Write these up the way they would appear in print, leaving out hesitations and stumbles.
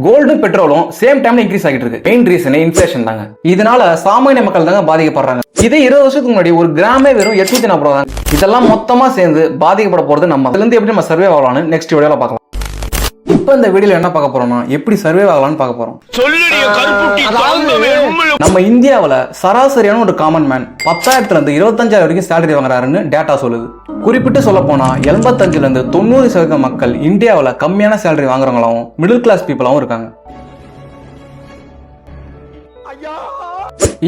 கோல்டும் பெட்ரோலும் same டைம்ல increase ஆகிட்டு இருக்கு. மெயின் ரீசன் இன்ஃபிளேஷன் தாங்க. இதனால சாமானிய மக்கள் தாங்க பாதிக்கப்படுறாங்க. இதே 20 வருஷத்துக்கு முன்னாடி ஒரு கிராமே வெறும் 840 ரூபா தான். இதெல்லாம் மொத்தமா சேர்ந்து பாதிக்கப்பட போறது நம்ம. இதுல இருந்து எப்படி நம்ம சர்வே ஆகலாம்னு நெக்ஸ்ட் வீடியோல பார்க்கலாம். இப்போ இந்த வீடியோல என்ன பார்க்க போறோம்னா எப்படி சர்வே ஆகலாம்னு பார்க்க போறோம். நம்ம இந்தியாவில் சராசரியான ஒரு காமன் மேன் 10,000 இருந்து 25,000 வரைக்கும் சேலரி வாங்குறாருன்னு டேட்டா சொல்லுது. குறிப்பிட்டு சொல்ல போனா 85 இருந்து 90% மக்கள் இந்தியாவில் கம்மியான சேலரி வாங்குறவங்களாவும் மிடில் கிளாஸ் பீப்புளாவும் இருக்காங்க.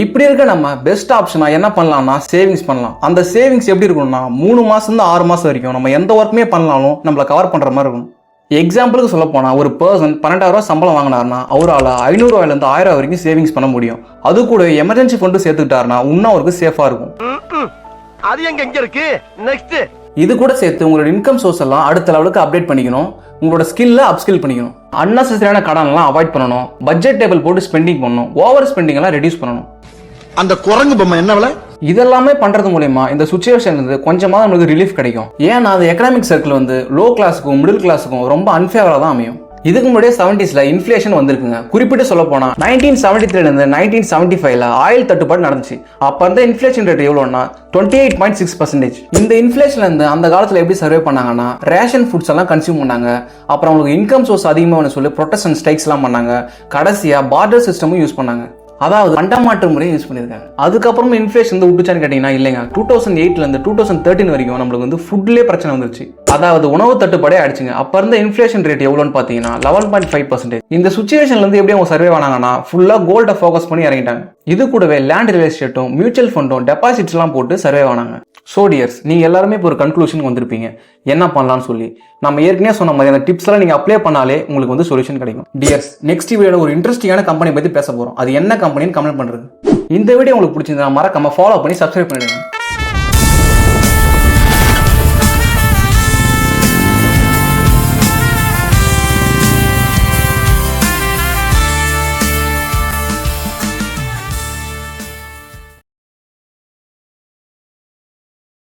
இப்படி இருக்க நம்ம பெஸ்ட் ஆப்ஷனா என்ன பண்ணலாம்னா சேவிங்ஸ் பண்ணலாம். அந்த சேவிங்ஸ் எப்படி இருக்கணும்னா 3 மாசம் இருந்து 6 மாசம் வரைக்கும் நம்ம எந்த ஒர்க்குமே பண்ணாலும் நம்மள கவர் பண்ற மாதிரி இருக்கும். எக்ஸாம்பிளுக்கு சொல்ல போனா ஒரு பர்சன் 12,000 ரூபாய் சம்பளம் வாங்கினாருன்னா அவரால் 500 ரூபாயில இருந்து 1000 வரைக்கும் சேவிங்ஸ் பண்ண முடியும். அது கூட எமர்ஜென்சி ஃபண்ட் சேர்த்துக்கிட்டாருன்னா இன்னும் அவருக்கு சேஃபா இருக்கும். அது எங்க இருக்கு நெக்ஸ்ட் இது கூட சேர்த்து உங்களோட இன்கம் சோர்ஸ் எல்லாம் அடுத்த லெவலுக்கு அப்டேட் பண்ணிக்கணும். உங்களோட ஸ்கில்ல அப்ஸ்கில் பண்ணிக்கணும். அன்னெசரியான கடன் எல்லாம் அவாய்ட் பண்ணணும். பட்ஜெட் டேபிள் போட்டு ஸ்பெண்டிங் பண்ணணும். ஓவர் ஸ்பெண்டிங் எல்லாம் ரெடியூஸ் பண்ணணும். அந்த குரங்கு பொம்மை என்ன விலை? இதெல்லாமே பண்றது மூலமா இந்த சுச்சுவேஷன் இருந்து கொஞ்சமா நம்மளுக்கு ரிலீஃப் கிடைக்கும். ஏன்னா அந்த எக்கனாமிக் சர்க்கிள் வந்து லோ கிளாஸுக்கும் மிடில் கிளாஸுக்கும் ரொம்ப அன்ஃபேவரா தான் அமையும். இதுக்கு முன்னாடியே 70s இன்ஃபிளேஷன் வந்திருக்குங்க. குறிப்பிட்டு சொல்ல போனா 1973 இருந்து 1975 ஆயில் தட்டுப்பாடு நடந்துச்சு. அப்ப அந்த இன்ஃபிளேஷன் ரேட் எவ்வளவுன்னா 28.6%. இந்த இன்ஃபிளேஷன்ல இருந்து அந்த காலத்துல எப்படி சர்வே பண்ணாங்கன்னா ரேஷன் ஃபுட்ஸ் எல்லாம் கன்சியூம் பண்ணாங்க. அப்புறம் அவங்களுக்கு இன்கம் சோர்ஸ் அதிகமாக சொல்லி ப்ரொடெஸ்ட் ஸ்ட்ரைக்ஸ் எல்லாம் பண்ணாங்க. கடைசியா பார்டர் சிஸ்டமும் யூஸ் பண்ணாங்க. அதாவது பண்டமாற்று முறையை யூஸ் பண்ணிருக்காங்க. அதுக்கப்புறம் இன்ஃபிளேஷன் விட்டுச்சான்னு கேட்டீங்கன்னா இல்லைங்க. 2008 இருந்து 2013 வரைக்கும் நம்மளுக்கு வந்து ஃபுட்லயே பிரச்சனை வந்துருச்சு. அதாவது உணவு தட்டுப்பாடே ஆயிடுச்சுங்க. அப்ப இருந்த இன்ஃபிளேஷன் ரேட் எவ்வளோன்னு பாத்தீங்கன்னா 11.5%. இந்த சுச்சுவேஷன்ல இருந்து எப்படி அவங்க சர்வே ஆனாங்கன்னா ஃபுல்லா கோல்ட ஃபோக்கஸ் பண்ணி இறங்கிட்டாங்க. இது கூடவே லேண்ட் ரியல் எஸ்டேட்டும் மியூச்சுவல் ஃபண்டும் டெபாசிட்ஸ் எல்லாம் போட்டு சர்வே ஆனாங்க. சோ டியர்ஸ், நீங்க எல்லாருமே இப்போ ஒரு கன்க்ளூஷன் வந்திருப்பீங்க என்ன பண்ணலாம்னு சொல்லி. நம்ம ஏற்கனவே சொன்ன மாதிரி அந்த டிப்ஸ் எல்லாம் நீங்க அப்ளை பண்ணாலே உங்களுக்கு வந்து சொல்யூஷன் கிடைக்கும். டியர்ஸ், நெக்ஸ்ட் வீடியோல ஒரு இன்ட்ரெஸ்டிங்கான கம்பெனி பத்தி பேச போறோம். அது என்ன கம்பெனின்னு கமெண்ட் பண்றது. இந்த வீடியோ உங்களுக்கு பிடிச்சிருந்தா மறக்காம ஃபாலோ பண்ணி சப்ஸ்கிரைப் பண்ணிடுங்க.